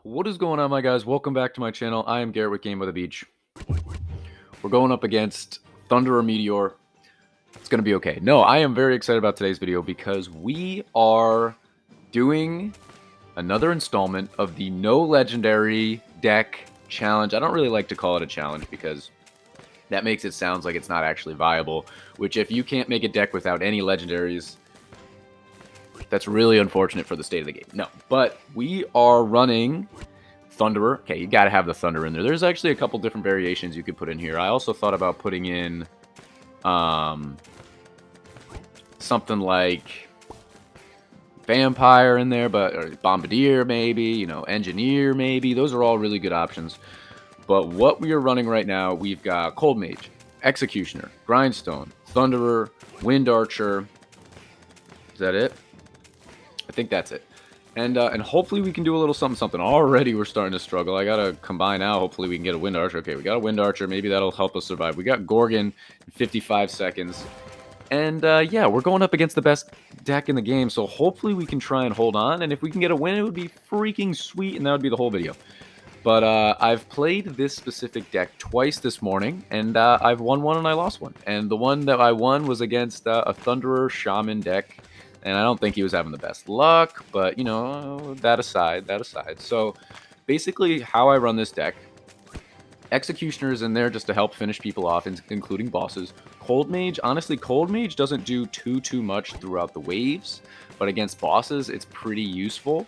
What is going on, my guys? Welcome back to my channel. I am Garrett with Game by the Beach. We're going up against Thunder or Meteor. It's going to be okay. No, I am very excited about today's video because we are doing another installment of the No Legendary Deck Challenge. I don't really like to call it a challenge because that makes it sound like it's not actually viable, which if you can't make a deck without any legendaries, that's really unfortunate for the state of the game. No, but we are running Thunderer. Okay, you got to have the Thunder in there. There's actually a couple different variations you could put in here. I also thought about putting in something like Vampire in there, but or Bombardier maybe, you know, Engineer maybe. Those are all really good options. But what we are running right now, we've got Cold Mage, Executioner, Grindstone, Thunderer, Wind Archer. Is that it? I think that's it. And hopefully we can do a little something. Already we're starting to struggle. I gotta combine out. Hopefully we can get a Wind Archer. Okay, we got a Wind Archer. Maybe that'll help us survive. We got Gorgon in 55 seconds. And yeah, we're going up against the best deck in the game. So hopefully we can try and hold on. And if we can get a win, it would be freaking sweet. And that would be the whole video. But I've played this specific deck twice this morning. And I've won one and I lost one. And the one that I won was against a Thunderer Shaman deck. And I don't think he was having the best luck, but, you know, that aside. So, basically, how I run this deck, Executioner is in there just to help finish people off, including bosses. Cold Mage, honestly, Cold Mage doesn't do too much throughout the waves, but against bosses, it's pretty useful.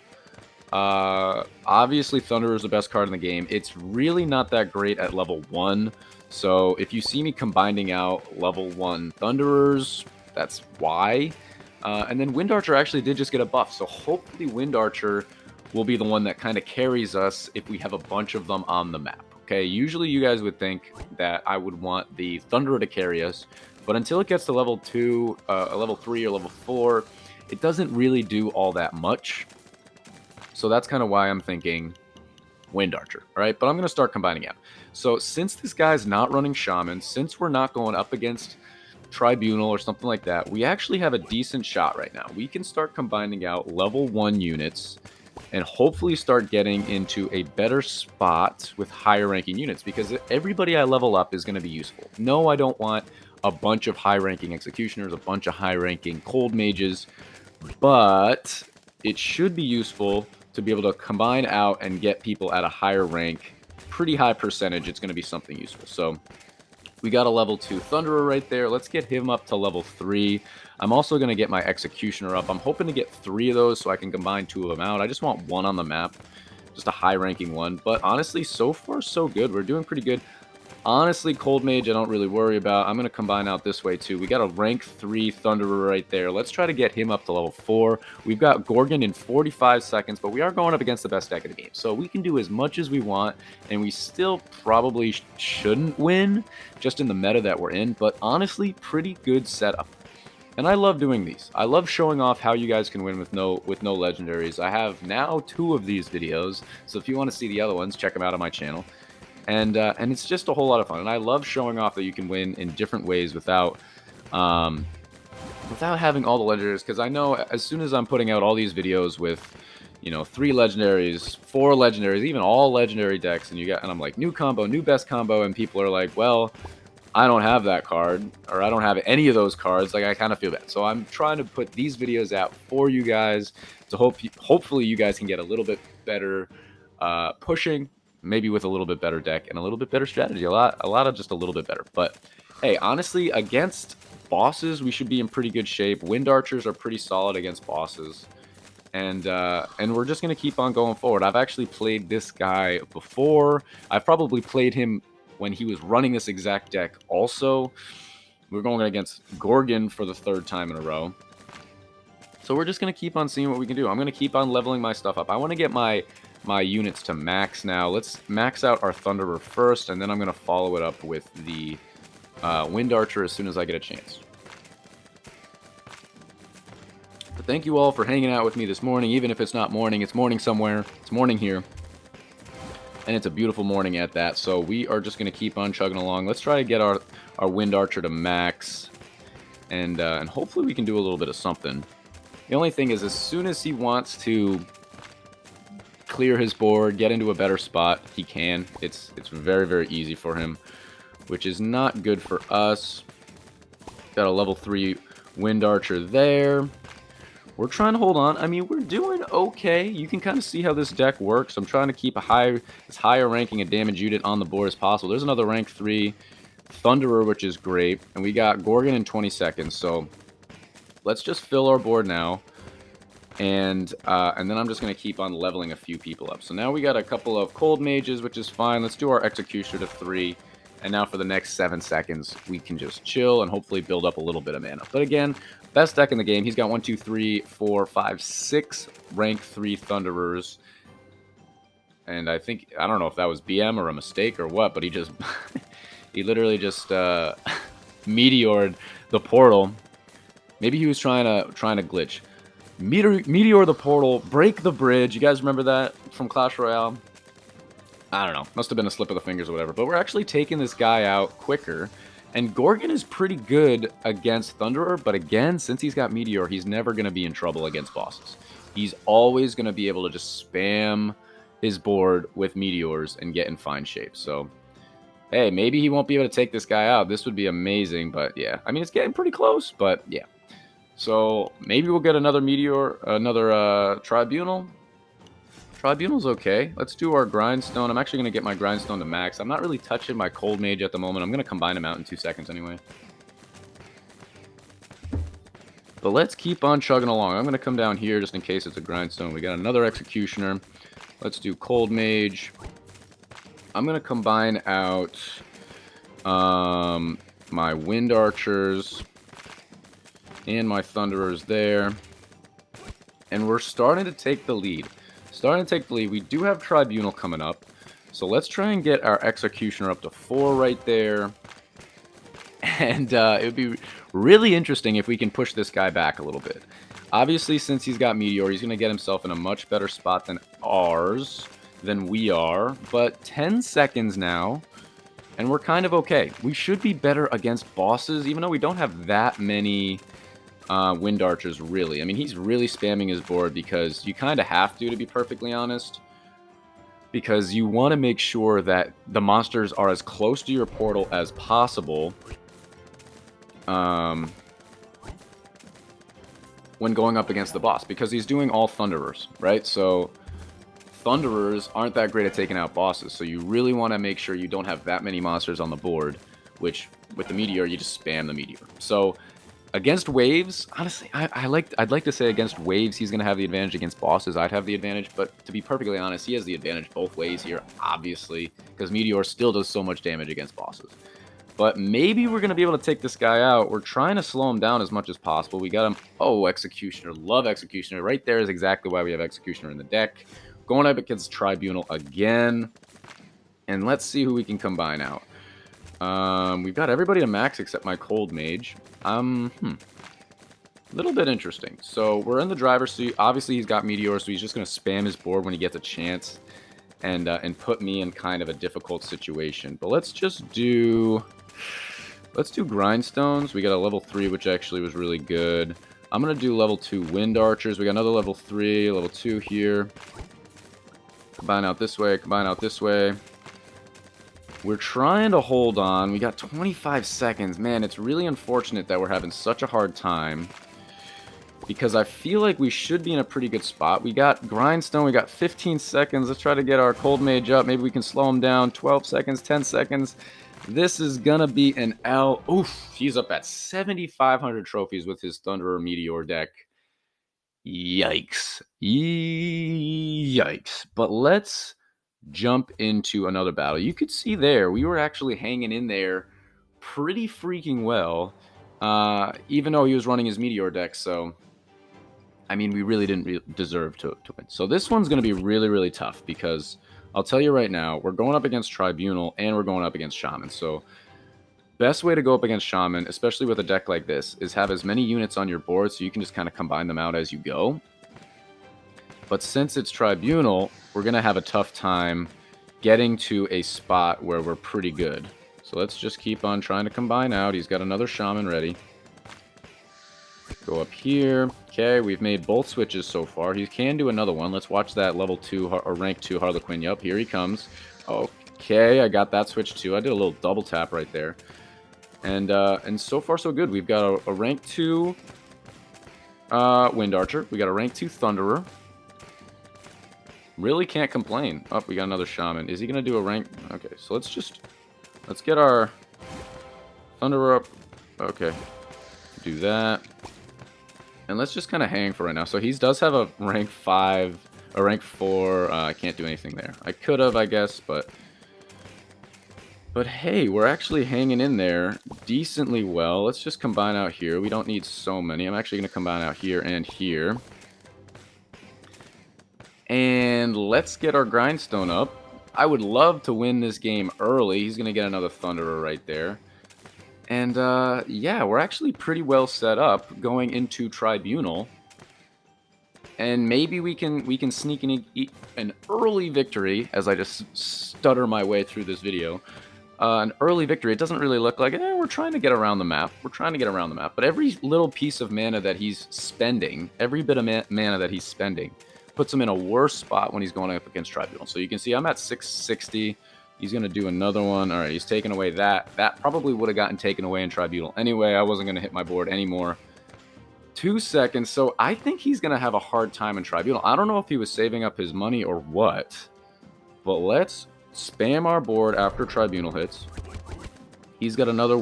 Obviously, Thunder is the best card in the game. It's really not that great at level 1, so if you see me combining out level 1 Thunderers, that's why. And then Wind Archer actually did just get a buff, so hopefully Wind Archer will be the one that kind of carries us if we have a bunch of them on the map. Okay, usually you guys would think that I would want the Thunderer to carry us, but until it gets to level 2, level 3, or level 4, it doesn't really do all that much. So that's kind of why I'm thinking Wind Archer, all right? But I'm going to start combining out. So since this guy's not running Shaman, since we're not going up against Tribunal or something like that, we actually have a decent shot right now. We can start combining out level 1 units and hopefully start getting into a better spot with higher ranking units, because everybody I level up is going to be useful. No, I don't want a bunch of high ranking Executioners, a bunch of high ranking Cold Mages, but it should be useful to be able to combine out and get people at a higher rank, pretty high percentage. It's going to be something useful. So we got a level 2 Thunderer right there. Let's get him up to level 3. I'm also going to get my Executioner up. I'm hoping to get 3 of those so I can combine 2 of them out. I just want 1 on the map, just a high-ranking one. But honestly, so far, so good. We're doing pretty good. Honestly, Cold Mage, I don't really worry about. I'm going to combine out this way, too. We got a rank 3 Thunderer right there. Let's try to get him up to level 4. We've got Gorgon in 45 seconds, but we are going up against the best deck of the game. So we can do as much as we want, and we still probably shouldn't win, just in the meta that we're in. But honestly, pretty good setup. And I love doing these. I love showing off how you guys can win with no legendaries. I have now 2 of these videos, so if you want to see the other ones, check them out on my channel. And it's just a whole lot of fun. And I love showing off that you can win in different ways without having all the legendaries. Because I know as soon as I'm putting out all these videos with, you know, 3 legendaries, 4 legendaries, even all legendary decks, and I'm like, new combo, new best combo, and people are like, well, I don't have that card, or I don't have any of those cards. Like, I kind of feel bad. So I'm trying to put these videos out for you guys to hopefully you guys can get a little bit better pushing, maybe with a little bit better deck and a little bit better strategy. A lot of just a little bit better. But hey, honestly, against bosses, we should be in pretty good shape. Wind Archers are pretty solid against bosses. And we're just going to keep on going forward. I've actually played this guy before. I've probably played him when he was running this exact deck also. We're going against Gorgon for the 3rd time in a row. So we're just going to keep on seeing what we can do. I'm going to keep on leveling my stuff up. I want to get my units to max now. Let's max out our Thunderer first, and then I'm going to follow it up with the Wind Archer as soon as I get a chance. But thank you all for hanging out with me this morning. Even if it's not morning, it's morning somewhere. It's morning here. And it's a beautiful morning at that. So we are just going to keep on chugging along. Let's try to get our Wind Archer to max. And hopefully we can do a little bit of something. The only thing is, as soon as he wants to clear his board, get into a better spot. He can. It's very, very easy for him, which is not good for us. Got a level 3 Wind Archer there. We're trying to hold on. I mean, we're doing okay. You can kind of see how this deck works. I'm trying to keep as high a ranking a damage unit on the board as possible. There's another rank 3 Thunderer, which is great. And we got Gorgon in 20 seconds. So let's just fill our board now. And then I'm just going to keep on leveling a few people up. So now we got a couple of Cold Mages, which is fine. Let's do our Executioner to 3. And now for the next 7 seconds, we can just chill and hopefully build up a little bit of mana. But again, best deck in the game. He's got 1, 2, 3, 4, 5, 6 rank 3 Thunderers. And I don't know if that was BM or a mistake or what, but he just, he literally just meteored the portal. Maybe he was trying to glitch. Meteor the portal, break the bridge. You guys remember that from Clash Royale? I don't know. Must have been a slip of the fingers or whatever. But we're actually taking this guy out quicker. And Gorgon is pretty good against Thunderer. But again, since he's got Meteor, he's never going to be in trouble against bosses. He's always going to be able to just spam his board with Meteors and get in fine shape. So, hey, maybe he won't be able to take this guy out. This would be amazing. But yeah, I mean, it's getting pretty close. But yeah. So maybe we'll get another Meteor, another Tribunal. Tribunal's okay. Let's do our Grindstone. I'm actually going to get my Grindstone to max. I'm not really touching my Cold Mage at the moment. I'm going to combine them out in 2 seconds anyway. But let's keep on chugging along. I'm going to come down here just in case it's a Grindstone. We got another Executioner. Let's do Cold Mage. I'm going to combine out my Wind Archers and my Thunderers there. And we're starting to take the lead. We do have Tribunal coming up. So let's try and get our Executioner up to 4 right there. And it would be really interesting if we can push this guy back a little bit. Obviously, since he's got Meteor, he's going to get himself in a much better spot than we are. But 10 seconds now, and we're kind of okay. We should be better against bosses, even though we don't have that many Wind Archers, really. I mean, he's really spamming his board because you kind of have to be perfectly honest. Because you want to make sure that the monsters are as close to your portal as possible when going up against the boss. Because he's doing all Thunderers, right? So Thunderers aren't that great at taking out bosses. So you really want to make sure you don't have that many monsters on the board. Which, with the Meteor, you just spam the Meteor. So against waves, honestly, I'd like to say against waves he's going to have the advantage. Against bosses, I'd have the advantage. But to be perfectly honest, he has the advantage both ways here, obviously, because Meteor still does so much damage against bosses. But maybe we're going to be able to take this guy out. We're trying to slow him down as much as possible. We got him. Oh, Executioner. Love Executioner. Right there is exactly why we have Executioner in the deck. Going up against Tribunal again. And let's see who we can combine out. We've got everybody to max except my Cold Mage. A little bit interesting. So we're in the driver's seat. Obviously, he's got Meteor, so he's just going to spam his board when he gets a chance and put me in kind of a difficult situation. But let's just do... Let's do Grindstones. We got a level 3, which actually was really good. I'm going to do level 2 Wind Archers. We got another level 3, level 2 here. Combine out this way, combine out this way. We're trying to hold on. We got 25 seconds. Man, it's really unfortunate that we're having such a hard time. Because I feel like we should be in a pretty good spot. We got Grindstone. We got 15 seconds. Let's try to get our Cold Mage up. Maybe we can slow him down. 12 seconds, 10 seconds. This is going to be an L. Oof. He's up at 7,500 trophies with his Thunderer Meteor deck. Yikes. Yikes. But let's jump into another battle. You could see there, we were actually hanging in there pretty freaking well, even though he was running his Meteor deck, so, I mean, we really didn't deserve to win. So this one's going to be really, really tough, because I'll tell you right now, we're going up against Tribunal, and we're going up against Shaman, so best way to go up against Shaman, especially with a deck like this, is have as many units on your board so you can just kind of combine them out as you go. But since it's Tribunal, we're going to have a tough time getting to a spot where we're pretty good. So let's just keep on trying to combine out. He's got another Shaman ready. Go up here. Okay, we've made both switches so far. He can do another one. Let's watch that level 2 or rank 2 Harlequin. Yup, here he comes. Okay, I got that switch too. I did a little double tap right there. And so far so good. We've got a rank 2 Wind Archer. We got a rank 2 Thunderer. Really can't complain. Oh, we got another Shaman. Is he going to do a rank? Okay, so let's get our Thunderer up. Okay, do that. And let's just kind of hang for right now. So he does have a rank 5, a rank 4. I can't do anything there. I could have, I guess, but hey, we're actually hanging in there decently well. Let's just combine out here. We don't need so many. I'm actually going to combine out here and here. And let's get our grindstone up. I would love to win this game early. He's going to get another Thunderer right there. And, yeah, we're actually pretty well set up going into Tribunal. And maybe we can sneak an early victory, as I just stutter my way through this video. An early victory, it doesn't really look like it. We're trying to get around the map. We're trying to get around the map. But every little piece of mana that he's spending, every bit of mana that he's spending, puts him in a worse spot when he's going up against Tribunal. So you can see I'm at 660. He's going to do another one. All right, he's taking away that. That probably would have gotten taken away in Tribunal. Anyway, I wasn't going to hit my board anymore. 2 seconds. So I think he's going to have a hard time in Tribunal. I don't know if he was saving up his money or what. But let's spam our board after Tribunal hits. He's got another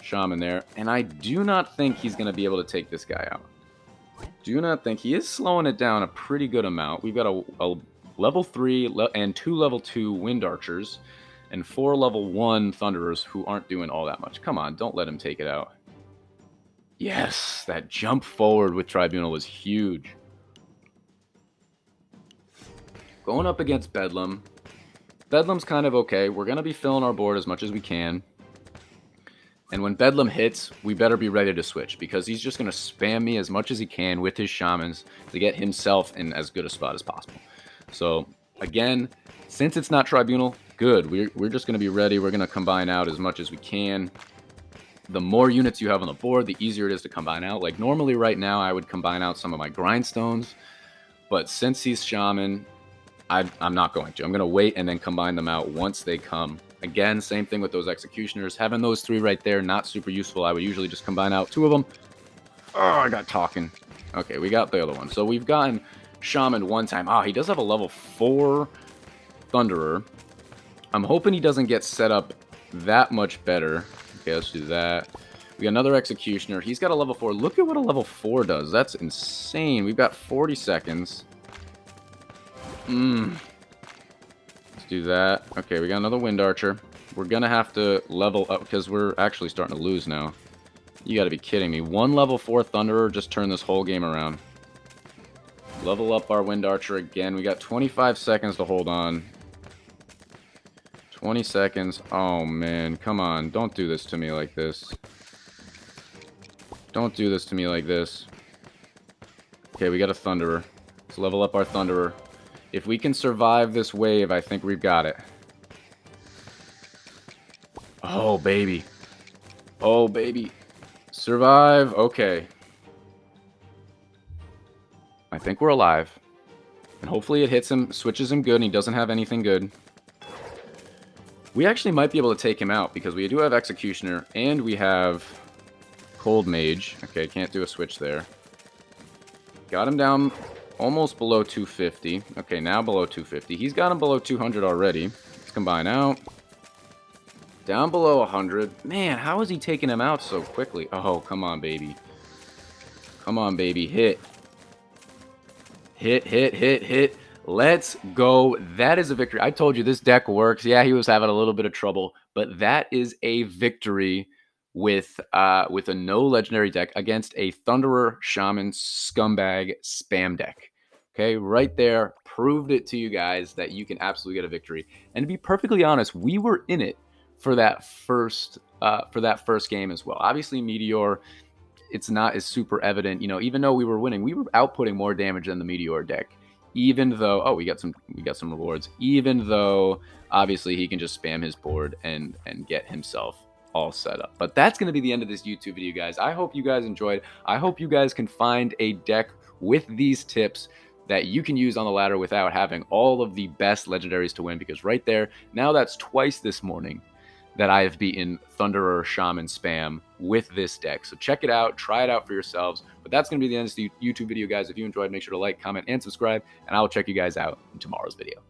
Shaman there. And I do not think he's going to be able to take this guy out. Do not think. He is slowing it down a pretty good amount. We've got a level 3 and 2 level 2 Wind Archers and 4 level 1 Thunderers who aren't doing all that much. Come on, don't let him take it out. Yes, that jump forward with Tribunal was huge. Going up against Bedlam. Bedlam's kind of okay. We're going to be filling our board as much as we can. And when Bedlam hits, we better be ready to switch, because he's just going to spam me as much as he can with his Shamans to get himself in as good a spot as possible. So, again, since it's not Tribunal, good. We're just going to be ready. We're going to combine out as much as we can. The more units you have on the board, the easier it is to combine out. Like, normally right now, I would combine out some of my Grindstones. But since he's Shaman, I'm not going to. I'm going to wait and then combine them out once they come. Again, same thing with those Executioners. Having those 3 right there, not super useful. I would usually just combine out 2 of them. Oh, I got talking. Okay, we got the other one. So we've gotten Shaman one time. Ah, he does have a level 4 Thunderer. I'm hoping he doesn't get set up that much better. Okay, let's do that. We got another Executioner. He's got a level 4. Look at what a level 4 does. That's insane. We've got 40 seconds. Let's do that. Okay, we got another Wind Archer. We're going to have to level up because we're actually starting to lose now. You got to be kidding me. 1 level 4 Thunderer just turned this whole game around. Level up our Wind Archer again. We got 25 seconds to hold on. 20 seconds. Oh, man. Come on. Don't do this to me like this. Don't do this to me like this. Okay, we got a Thunderer. Let's level up our Thunderer. If we can survive this wave, I think we've got it. Oh, baby. Oh, baby. Survive. Okay. I think we're alive. And hopefully it hits him, switches him good, and he doesn't have anything good. We actually might be able to take him out, because we do have Executioner, and we have Cold Mage. Okay, can't do a switch there. Got him down almost below 250. Okay, now below 250. He's got him below 200 already. Let's combine out. Down below 100. Man, how is he taking him out so quickly? Oh, come on, baby. Come on, baby. Hit. Hit, hit, hit, hit. Let's go. That is a victory. I told you this deck works. Yeah, he was having a little bit of trouble, but that is a victory with a no legendary deck against a Thunderer Shaman scumbag spam deck. Okay, right there, proved it to you guys that you can absolutely get a victory. And to be perfectly honest, we were in it for that first game as well. Obviously, Meteor, it's not as super evident. You know, even though we were winning, we were outputting more damage than the Meteor deck. Even though, we got some rewards. Even though obviously he can just spam his board and get himself all set up. But that's going to be the end of this YouTube video, guys. I hope you guys enjoyed. I hope you guys can find a deck with these tips that you can use on the ladder without having all of the best legendaries to win, because right there, now that's twice this morning that I have beaten Thunderer Shaman Spam with this deck. So check it out, try it out for yourselves. But that's going to be the end of the YouTube video, guys. If you enjoyed, make sure to like, comment, and subscribe, and I will check you guys out in tomorrow's video.